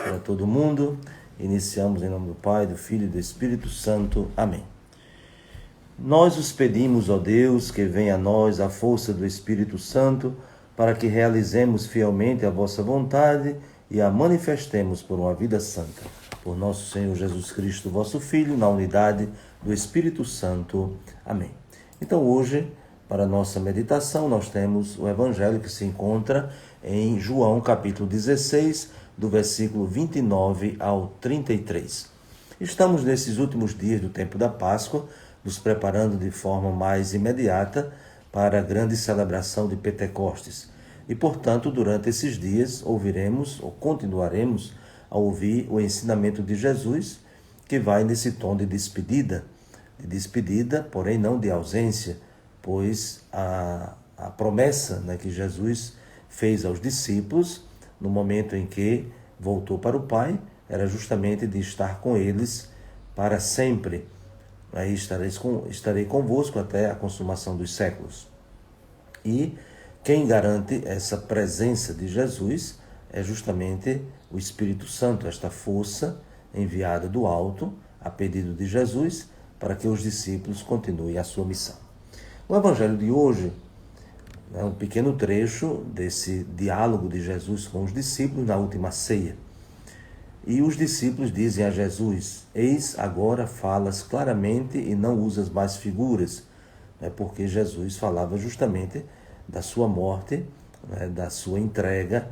para todo mundo. Iniciamos em nome do Pai, do Filho e do Espírito Santo. Amém. Nós os pedimos, ó Deus, que venha a nós a força do Espírito Santo, para que realizemos fielmente a vossa vontade e a manifestemos por uma vida santa. Por nosso Senhor Jesus Cristo, vosso Filho, na unidade do Espírito Santo. Amém. Então hoje, para a nossa meditação, nós temos o Evangelho que se encontra em João, capítulo 16, do versículo 29 ao 33. Estamos nesses últimos dias do tempo da Páscoa, nos preparando de forma mais imediata para a grande celebração de Pentecostes. E, portanto, durante esses dias, ouviremos ou continuaremos a ouvir o ensinamento de Jesus, que vai nesse tom de despedida, porém não de ausência, pois a promessa, que Jesus fez aos discípulos, no momento em que voltou para o Pai, era justamente de estar com eles para sempre. Aí estarei convosco até a consumação dos séculos. E quem garante essa presença de Jesus é justamente o Espírito Santo, esta força enviada do alto, a pedido de Jesus, para que os discípulos continuem a sua missão. O Evangelho de hoje é um pequeno trecho desse diálogo de Jesus com os discípulos na última ceia. E os discípulos dizem a Jesus: eis, agora falas claramente e não usas mais figuras, porque Jesus falava justamente da sua morte, da sua entrega.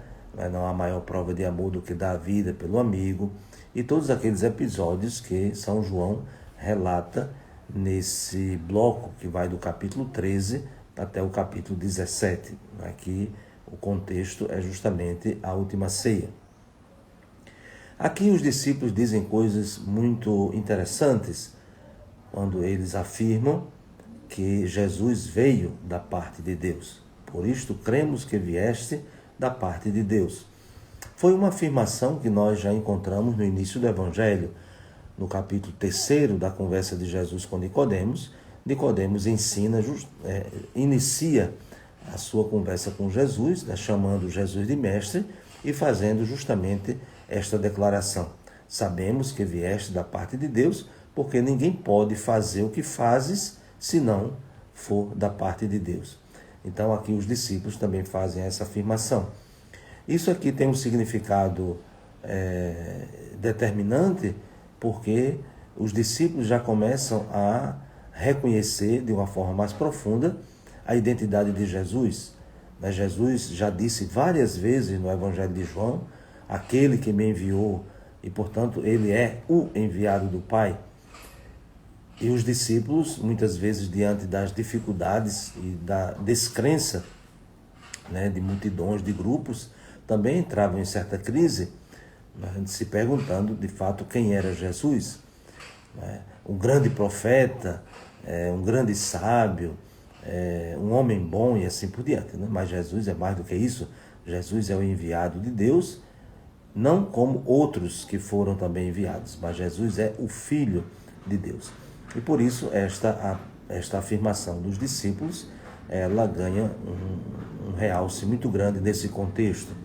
Não há maior prova de amor do que dar a vida pelo amigo, e todos aqueles episódios que São João relata nesse bloco que vai do capítulo 13 até o capítulo 17. Aqui o contexto é justamente a última ceia. Aqui os discípulos dizem coisas muito interessantes quando eles afirmam que Jesus veio da parte de Deus. Por isto cremos que vieste da parte de Deus. Foi uma afirmação que nós já encontramos no início do Evangelho, no capítulo 3 da conversa de Jesus com Nicodemos. Nicodemos inicia a sua conversa com Jesus, chamando Jesus de mestre e fazendo justamente esta declaração: sabemos que vieste da parte de Deus, porque ninguém pode fazer o que fazes se não for da parte de Deus. Então aqui os discípulos também fazem essa afirmação. Isso aqui tem um significado determinante, porque os discípulos já começam a reconhecer de uma forma mais profunda a identidade de Jesus. Jesus já disse várias vezes no Evangelho de João: aquele que me enviou, e portanto ele é o enviado do Pai. E os discípulos, muitas vezes diante das dificuldades e da descrença de multidões, de grupos, também entravam em certa crise, se perguntando de fato quem era Jesus. Um grande profeta, um grande sábio, um homem bom e assim por diante. Mas Jesus é mais do que isso. Jesus é o enviado de Deus, não como outros que foram também enviados, mas Jesus é o Filho de Deus. E por isso esta afirmação dos discípulos, ela ganha um realce muito grande nesse contexto.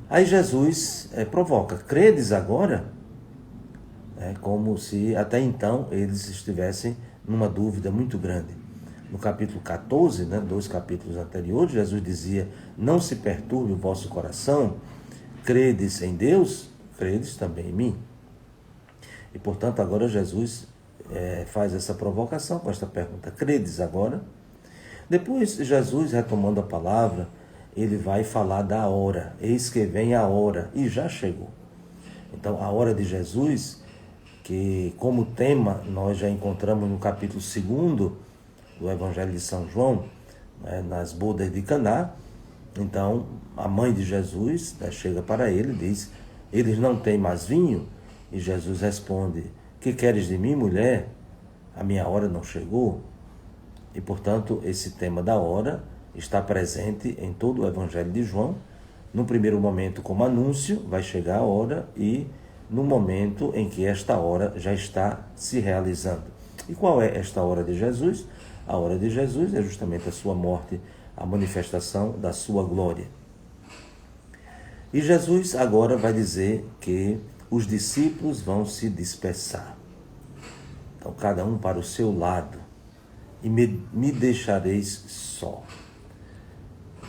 Aí Jesus provoca: credes agora? Como se até então eles estivessem numa dúvida muito grande. No capítulo 14, 2 capítulos anteriores, Jesus dizia: não se perturbe o vosso coração, credes em Deus, credes também em mim. E portanto agora Jesus faz essa provocação com esta pergunta: credes agora? Depois Jesus, retomando a palavra, ele vai falar da hora. Eis que vem a hora, e já chegou. Então a hora de Jesus, que como tema nós já encontramos no capítulo 2 do Evangelho de São João, nas bodas de Caná. Então a mãe de Jesus chega para ele e diz: eles não têm mais vinho? E Jesus responde: que queres de mim, mulher? A minha hora não chegou. E portanto esse tema da hora está presente em todo o Evangelho de João. No primeiro momento como anúncio, vai chegar a hora, e no momento em que esta hora já está se realizando. E qual é esta hora de Jesus? A hora de Jesus é justamente a sua morte, a manifestação da sua glória. E Jesus agora vai dizer que os discípulos vão se dispersar. Então, cada um para o seu lado, e me deixareis só.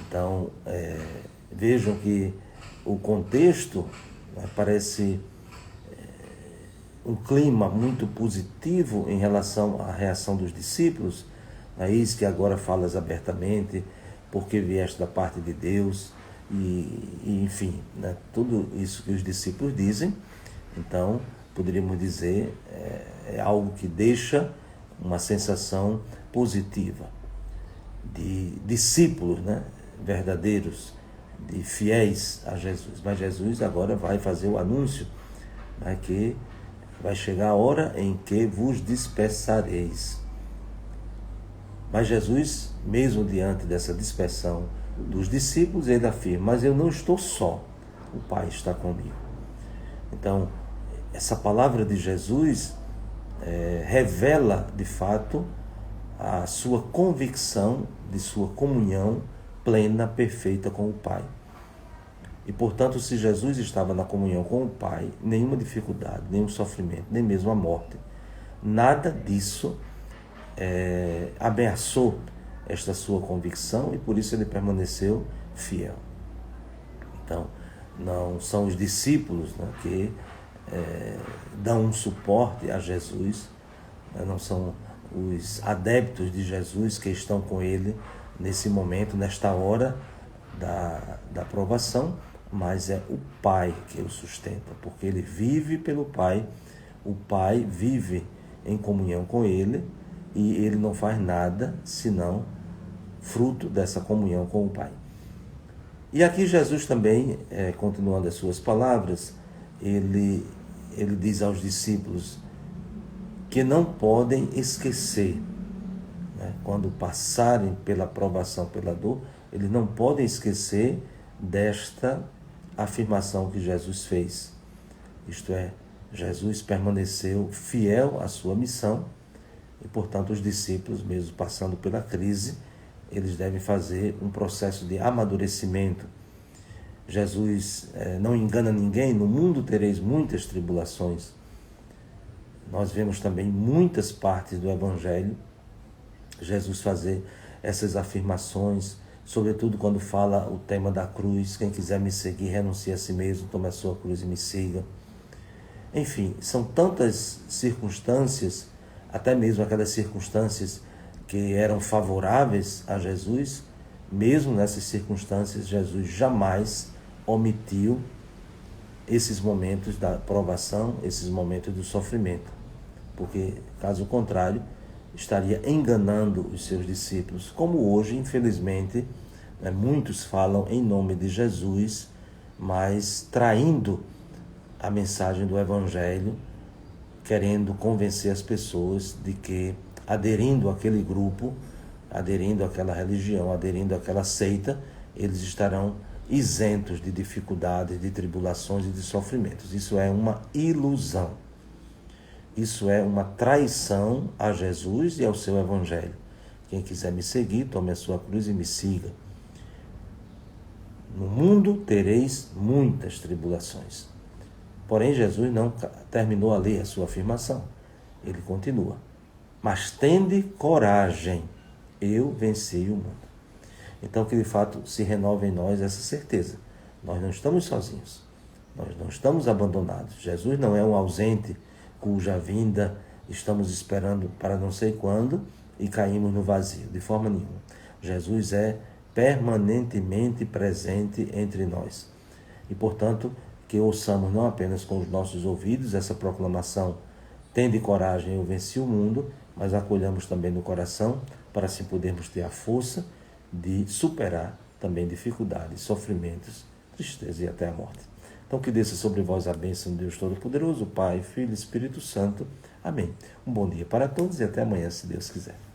Então, vejam que o contexto parece um clima muito positivo em relação à reação dos discípulos. Eis que agora falas abertamente, porque vieste da parte de Deus, e enfim, tudo isso que os discípulos dizem. Então, poderíamos dizer, é algo que deixa uma sensação positiva de discípulos, verdadeiros, de fiéis a Jesus. Mas Jesus agora vai fazer o anúncio, que vai chegar a hora em que vos dispersareis. Mas Jesus, mesmo diante dessa dispersão dos discípulos, ele afirma: mas eu não estou só, o Pai está comigo. Então, essa palavra de Jesus revela, de fato, a sua convicção de sua comunhão plena, perfeita com o Pai. E, portanto, se Jesus estava na comunhão com o Pai, nenhuma dificuldade, nenhum sofrimento, nem mesmo a morte, nada disso ameaçou esta sua convicção, e por isso ele permaneceu fiel. Então, não são os discípulos que dão um suporte a Jesus, não são os adeptos de Jesus que estão com ele nesse momento, nesta hora da provação, mas é o Pai que o sustenta, porque ele vive pelo Pai, o Pai vive em comunhão com ele, e ele não faz nada senão fruto dessa comunhão com o Pai. E aqui Jesus também, continuando as suas palavras, ele diz aos discípulos que não podem esquecer, quando passarem pela provação, pela dor, eles não podem esquecer desta afirmação que Jesus fez. Isto é, Jesus permaneceu fiel à sua missão, e, portanto, os discípulos, mesmo passando pela crise, eles devem fazer um processo de amadurecimento. Jesus não engana ninguém: no mundo tereis muitas tribulações. Nós vemos também muitas partes do Evangelho Jesus fazer essas afirmações, sobretudo quando fala o tema da cruz: quem quiser me seguir, renuncie a si mesmo, tome a sua cruz e me siga. Enfim, são tantas circunstâncias, até mesmo aquelas circunstâncias que eram favoráveis a Jesus. Mesmo nessas circunstâncias, Jesus jamais omitiu esses momentos da provação, esses momentos do sofrimento, porque, caso contrário, estaria enganando os seus discípulos, como hoje, infelizmente, muitos falam em nome de Jesus, mas traindo a mensagem do Evangelho, querendo convencer as pessoas de que, aderindo àquele grupo, aderindo àquela religião, aderindo àquela seita, eles estarão isentos de dificuldades, de tribulações e de sofrimentos. Isso é uma ilusão. Isso é uma traição a Jesus e ao seu Evangelho. Quem quiser me seguir, tome a sua cruz e me siga. No mundo tereis muitas tribulações. Porém, Jesus não terminou ali a sua afirmação. Ele continua: mas tende coragem, eu venci o mundo. Então, que de fato se renova em nós essa certeza. Nós não estamos sozinhos. Nós não estamos abandonados. Jesus não é um ausente cuja vinda estamos esperando para não sei quando e caímos no vazio. De forma nenhuma. Jesus é permanentemente presente entre nós. E, portanto, que ouçamos não apenas com os nossos ouvidos essa proclamação: tende coragem, eu venci o mundo, mas acolhamos também no coração, para assim podermos ter a força de superar também dificuldades, sofrimentos, tristeza e até a morte. Então, que desça sobre vós a bênção de Deus Todo-Poderoso, Pai, Filho e Espírito Santo. Amém. Um bom dia para todos e até amanhã, se Deus quiser.